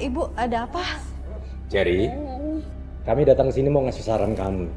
Ibu, ada apa? Cherry, kami datang ke sini mau ngasih saran kamu.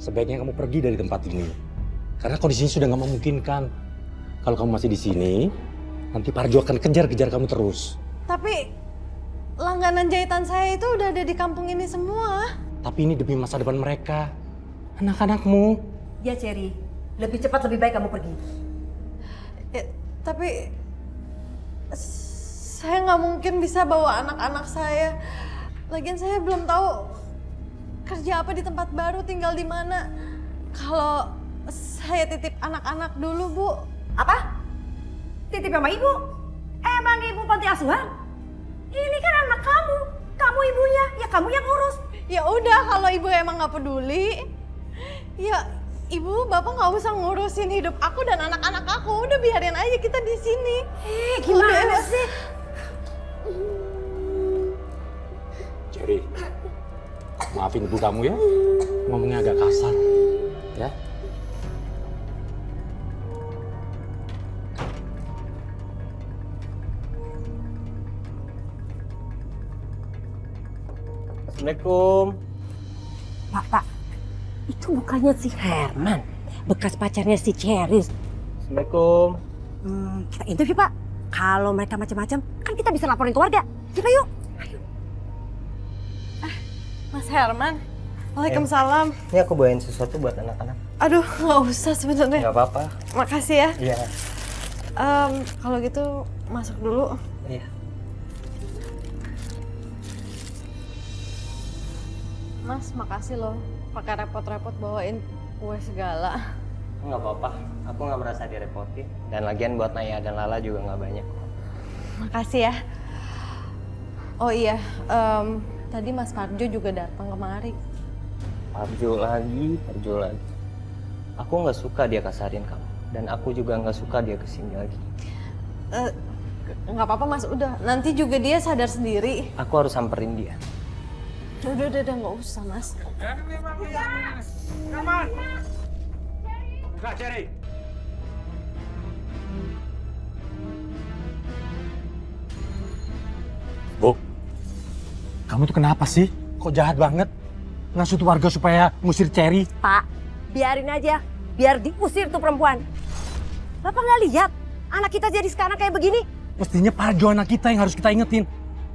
Sebaiknya kamu pergi dari tempat ini. Karena kondisinya sudah nggak memungkinkan. Kalau kamu masih di sini, nanti Parjo akan kejar-kejar kamu terus. Tapi langganan jahitan saya itu udah ada di kampung ini semua. Tapi ini demi masa depan mereka. Anak-anakmu. Ya Cherry, lebih cepat lebih baik kamu pergi. Tapi saya nggak mungkin bisa bawa anak-anak saya. Lagian saya belum tahu kerja apa di tempat baru, tinggal di mana. Kalau saya titip anak-anak dulu, Bu. Apa? Titip sama ibu? Emang ibu panti asuhan? Ini kan anak kamu. Kamu ibunya, ya kamu yang urus. Ya udah, kalau Ibu emang nggak peduli, ya Ibu, Bapak nggak usah ngurusin hidup aku dan anak-anak aku. Udah biarin aja kita di sini. Gimana sih? Cherry, maafin ibu kamu ya. Ngomongnya agak kasar. Ya. Assalamualaikum. Pak, itu bukannya si Herman, bekas pacarnya si Cherry. Assalamualaikum. Kita interview Pak. Kalau mereka macam-macam, kan kita bisa laporin ke warga. Kita yuk. Mas Herman, waalaikumsalam. Ini aku bawain sesuatu buat anak-anak. Aduh, nggak usah sebenarnya. Nggak apa-apa. Makasih ya. Iya. Kalau gitu masuk dulu. Iya. Mas, makasih loh. Pakai repot-repot bawain kue segala. Nggak apa-apa. Aku nggak merasa direpotin. Dan lagian buat Naya dan Lala juga nggak banyak. Makasih ya. Oh iya, tadi Mas Parjo juga datang kemari. Parjo lagi. Aku nggak suka dia kasarin kamu. Dan aku juga nggak suka dia kesini lagi. Nggak apa-apa Mas, udah. Nanti juga dia sadar sendiri. Aku harus samperin dia. Udah, nggak usah Mas. Buka, Cherry. Bu, kamu tuh kenapa sih? Kok jahat banget? Ngasut warga supaya ngusir Cherry? Pak, biarin aja. Biar diusir tuh perempuan. Bapak nggak lihat anak kita jadi sekarang kayak begini? Mestinya Parjo anak kita yang harus kita ingetin.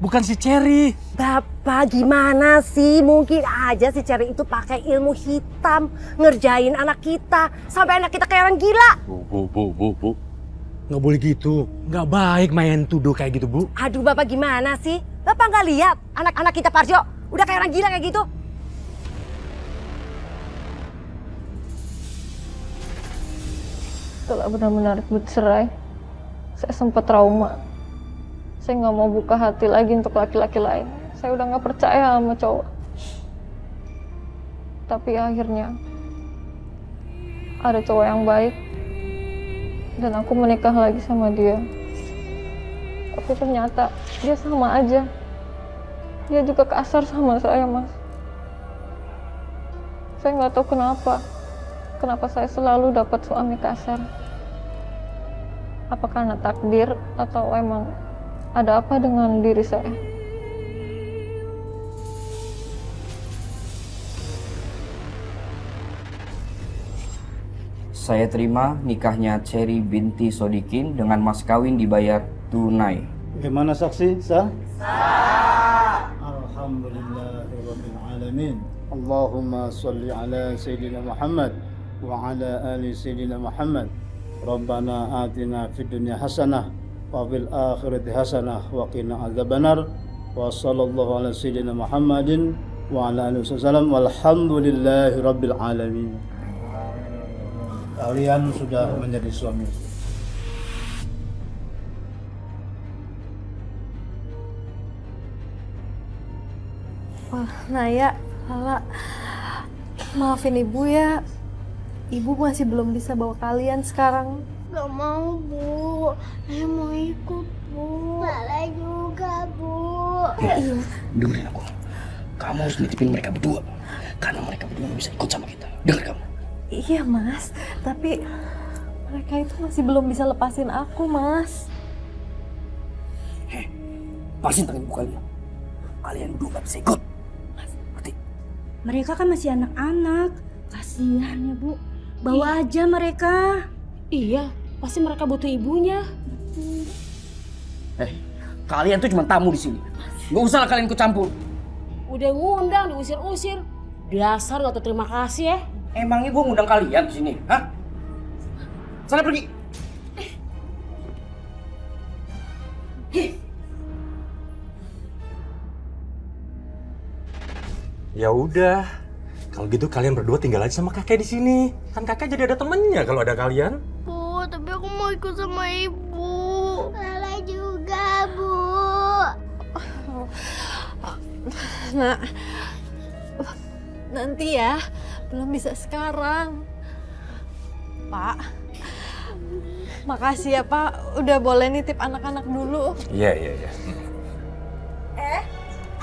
Bukan si Cherry. Bapak gimana sih? Mungkin aja si Cherry itu pakai ilmu hitam ngerjain anak kita sampai anak kita kayak orang gila. Bu. Nggak boleh gitu. Nggak baik main tuduh kayak gitu, Bu. Aduh Bapak gimana sih? Bapak nggak lihat anak-anak kita Parjo udah kayak orang gila kayak gitu? Setelah benar-benar bercerai, saya sempat trauma. Saya nggak mau buka hati lagi untuk laki-laki lain. Saya udah nggak percaya sama cowok. Tapi akhirnya ada cowok yang baik dan aku menikah lagi sama dia. Tapi ternyata dia sama aja. Dia juga kasar sama saya, Mas. Saya nggak tahu kenapa saya selalu dapat suami kasar. Apa karena takdir atau emang ada apa dengan diri saya? Saya terima nikahnya Cherry binti Sodikin dengan mas kawin dibayar tunai. Bagaimana saksi? Sah? Sah. Alhamdulillahirabbil alamin. Allahumma shalli ala sayyidina Muhammad wa ala ali sayyidina Muhammad. Rabbana atina fid dunya hasanah wa fil akhirati hasanah wa qina adzabannar. Wa sallallahu ala sayyidina Muhammadin wa ala alihi wasallam walhamdulillahirabbil alamin. Kalian sudah menjadi suami. Wah, Naya, Lala, maafin Ibu ya. Ibu masih belum bisa bawa kalian sekarang. Gak mau, Bu. Saya mau ikut, Bu. Lala juga, Bu. Iya. Dengerin aku. Kamu harus nitipin mereka berdua. Karena mereka berdua gak bisa ikut sama kita. Dengar kamu. Iya, Mas. Tapi mereka itu masih belum bisa lepasin aku, Mas. Pasin tangan ibu kalian. kalian berdua gak bisa ikut. Ngerti? Mereka kan masih anak-anak. Kasihan ya, Bu. Bawa aja mereka. Iya, pasti mereka butuh ibunya. Kalian tuh cuma tamu di sini. Gak usah lah kalian ikut campur. Udah ngundang, diusir-usir. Dasar gak terima kasih ya. Emangnya gue ngundang kalian di sini, hah? Sana pergi. Ya udah, kalau gitu kalian berdua tinggal aja sama kakek di sini. Kan kakek jadi ada temennya kalau ada kalian. Bu, tapi aku mau ikut sama ibu. Lala juga, Bu. Nak, nanti ya, belum bisa sekarang. Pak, makasih ya Pak, udah boleh nitip anak-anak dulu. Iya.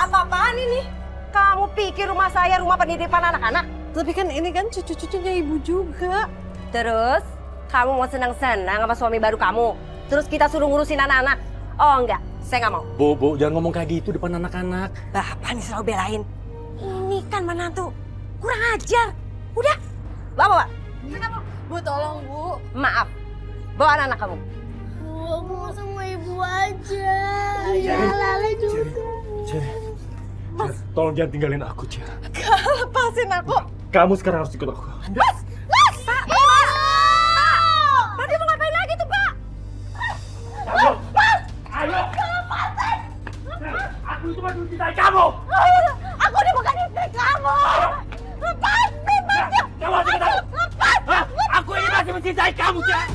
Apa-apaan ini? Kamu pikir rumah saya rumah penitipan anak-anak? Tapi kan ini kan cucu-cucunya ibu juga. Terus, kamu mau senang-senang sama suami baru kamu? Terus kita suruh ngurusin anak-anak? Oh enggak, saya nggak mau. Bu, jangan ngomong kayak gitu depan anak-anak. Bapak nih selalu belain. Ini kan menantu, kurang ajar. Udah, bawa. Bu, tolong Bu. Maaf, bawa anak-anak kamu. Bu, aku mau sama ibu aja. Ya, Lala juga. Tolong jangan tinggalin aku, Cia. Lepasin aku. Kamu sekarang harus ikut aku. Pak! Pak, dia mau ngapain lagi tuh, Pak? Ayo! Aku itu masih mencintai kamu! Aku ini bukan istri kamu! Lepasin, Pak! Kamu harus ikut aku! Hah? Aku ini masih mencintai kamu, Cia!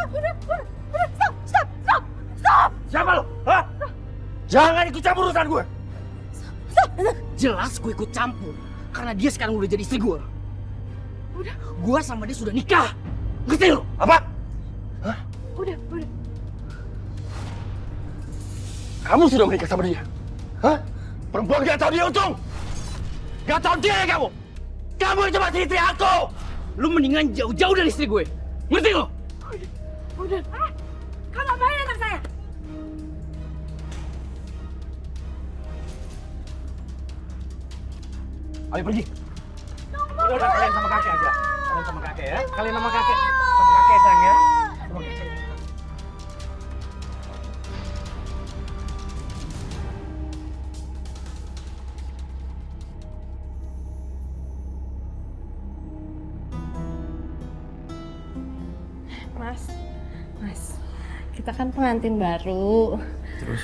Udah, stop! Siapa lo? Hah? Jangan ikut campur urusan gue! Jelas gue ikut campur karena dia sekarang udah jadi istri gue. Gue sama dia sudah nikah. Ngerti lo? Apa? Hah? Udah. Kamu sudah menikah sama dia? Hah? Perempuan gak tahu dia untung? Gak tahu dia kamu? Kamu itu masih istri aku! Lu mendingan jauh-jauh dari istri gue. Ngerti lo? Udah. Kamu ngapain anak saya? Ayo pergi. Udah kalian sama kakek aja. Kalian sama kakek ya. Kalian sama kakek. Sama kakek sayang ya. Sama kakek. Mas, kita kan pengantin baru. Terus?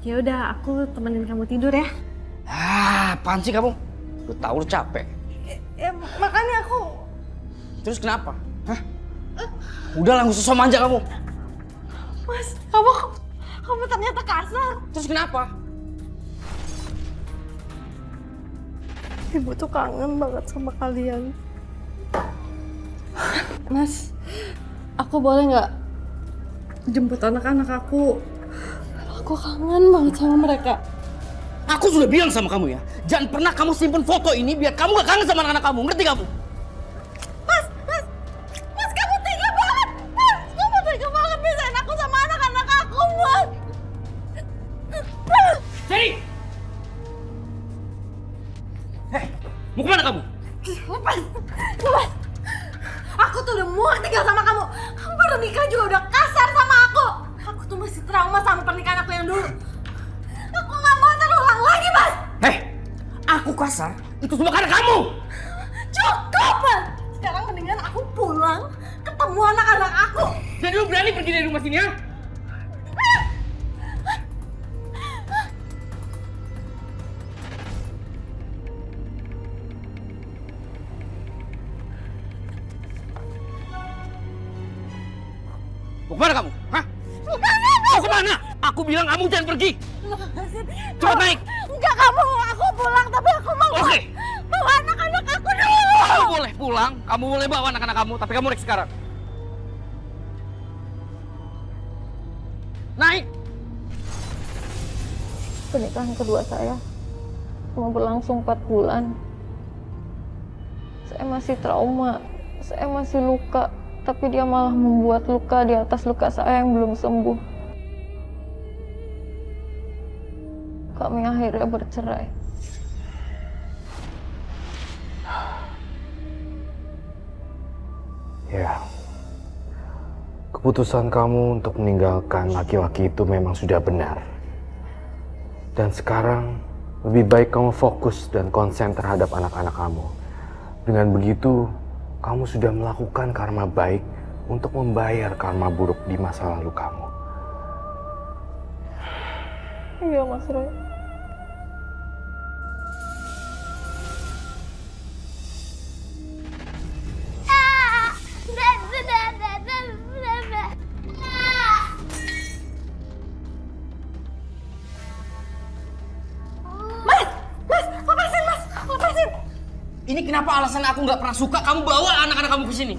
Ya udah, aku temenin kamu tidur ya. Apaan sih kamu? Lu tahu lu capek. Ya makanya aku. Terus kenapa? Hah? Udah lah, nggak usah manja kamu. Mas, kamu ternyata kasar. Terus kenapa? Ibu tuh kangen banget sama kalian. Mas, aku boleh nggak jemput anak-anak aku? Aku kangen banget sama mereka. Aku sudah bilang sama kamu ya, jangan pernah kamu simpen foto ini biar kamu gak kangen sama anak-anak kamu, ngerti kamu? Mas, kamu tega banget. Mas, kamu tega banget pisahin aku sama anak-anak aku, Mas. Jadi! Mau kemana kamu? Lepas. Aku tuh udah muak tinggal sama kamu. Kamu baru nikah juga udah kasar sama aku. Aku tuh masih trauma sama pernikahan aku yang dulu. Aku nggak mau terulang lagi, Mas. Aku kasar? Itu semua karena kamu! Cukup, Mas. Sekarang mendingan aku pulang, ketemu anak-anak aku. Jadi lu berani pergi dari rumah sini ya? Mau kemana kamu? Hah? Mau kemana? Aku bilang kamu jangan pergi. Cepat naik. Enggak, kamu mau aku pulang, tapi aku mau Oke. bawa anak-anak aku dulu. Kamu boleh pulang, kamu boleh bawa anak-anak kamu, tapi kamu naik sekarang. Naik. Pernikahan kedua saya cuma berlangsung 4 bulan. Saya masih trauma, saya masih luka, tapi dia malah membuat luka di atas luka saya yang belum sembuh. kami akhirnya bercerai. Ya, keputusan kamu untuk meninggalkan laki-laki itu memang sudah benar. Dan sekarang lebih baik kamu fokus dan konsen terhadap anak-anak kamu. Dengan begitu, kamu sudah melakukan karma baik untuk membayar karma buruk di masa lalu kamu. Iya, Mas Roy. Ini kenapa alasan aku nggak pernah suka kamu bawa anak-anak kamu ke sini?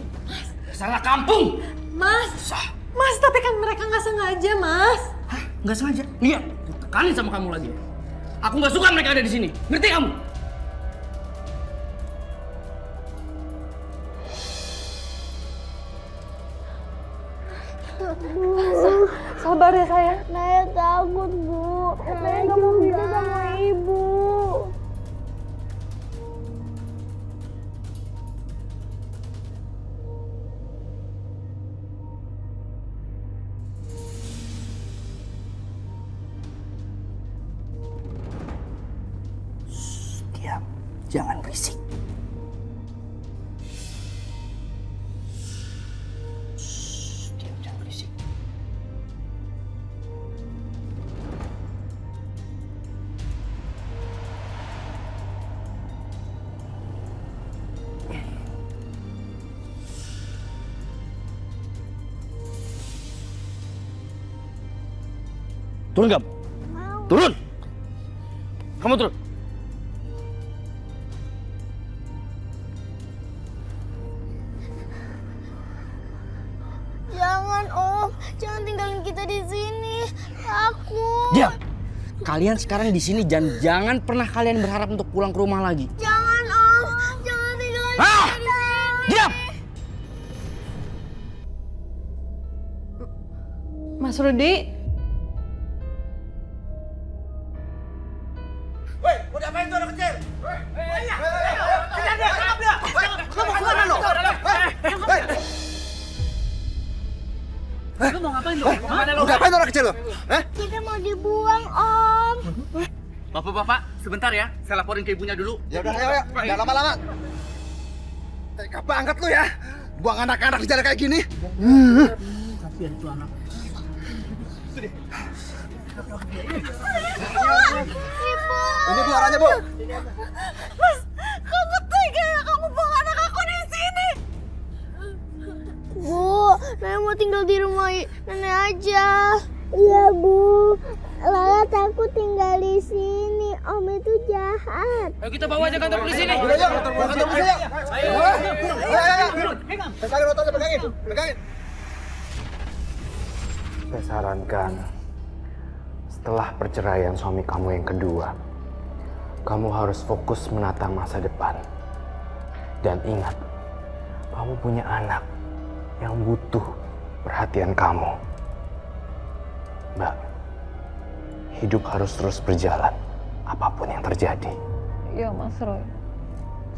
Salah kampung. Mas, Mas, tapi kan mereka nggak sengaja, Mas. Hah? Nggak sengaja? Lihat, aku tekanin sama kamu lagi. Aku nggak suka mereka ada di sini. Ngerti kamu? Sabar ya sayang. Naya takut, Bu. Naya nggak mau bisa sama Ibu. Diam, jangan berisik. Diam, jangan berisik. Turun kamu. Turun. Kamu turun. Jangan, Om. Jangan tinggalin kita di sini. Aku. Diam. Kalian sekarang di sini dan jangan pernah kalian berharap untuk pulang ke rumah lagi. Jangan, Om. Jangan tinggalin kita di sini. Diam. Mas Rudi, Ngapain orang kecil lo? Kita mau dibuang, Om. Bapak-bapak, sebentar ya. Saya laporin ke ibunya dulu. Ya udah, ayo. Jangan lama-lama. Tega banget lu ya. Buang anak-anak di jalan kayak gini. Kasihan itu anak. Ibu. Ini Bu arahnya, Bu. Mas, kamu tega ya kamu bawa anak aku di sini? Bu, Naya mau tinggal di rumah nenek aja. Iya, Bu. Lala takut tinggal di sini. Om itu jahat. Ayo kita bawa aja kantor polisi nih. Udah, yuk. Kantor polisi, yuk. Ayo. Ayo. Pegangin motornya, pegangin. Pegangin. Saya sarankan, setelah perceraian suami kamu yang kedua, kamu harus fokus menata masa depan. Dan ingat, kamu punya anak yang butuh perhatian kamu. Mbak, hidup harus terus berjalan, apapun yang terjadi. Iya, Mas Roy.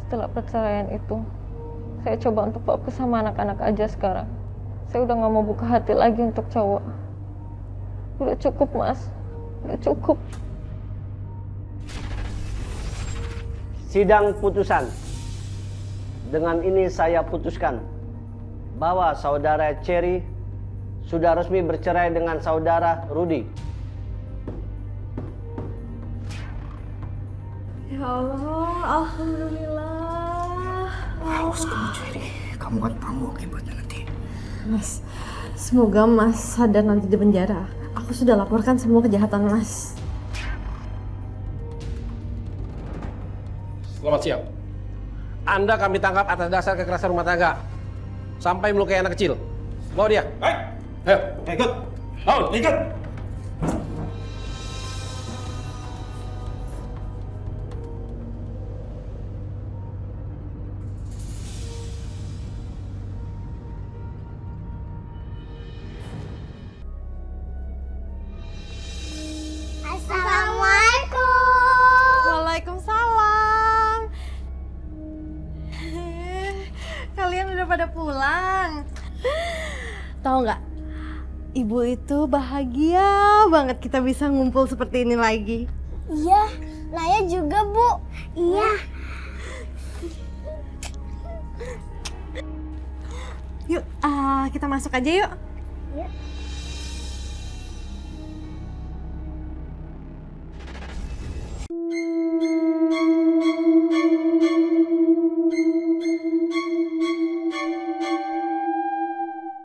Setelah perceraian itu, saya coba untuk fokus sama anak-anak aja sekarang. Saya udah gak mau buka hati lagi untuk cowok. Udah cukup, Mas. Udah cukup. Sidang putusan. Dengan ini saya putuskan bahwa saudara Cherry sudah resmi bercerai dengan saudara Rudy. ya Allah, alhamdulillah. Awas kamu Cherry, kamu kan tangguh akibatnya nanti. Mas, semoga Mas sadar nanti di penjara. Aku sudah laporkan semua kejahatan Mas. Selamat siang. Anda kami tangkap atas dasar kekerasan rumah tangga. Sampai melukai anak kecil. Bawa dia. Baik. Ayo. Ikut. Laun, ikut. Assalamualaikum. pada pulang. Tahu nggak? Ibu itu bahagia banget kita bisa ngumpul seperti ini lagi. Iya, Naya juga, Bu. Iya. Yuk, kita masuk aja yuk. Iya.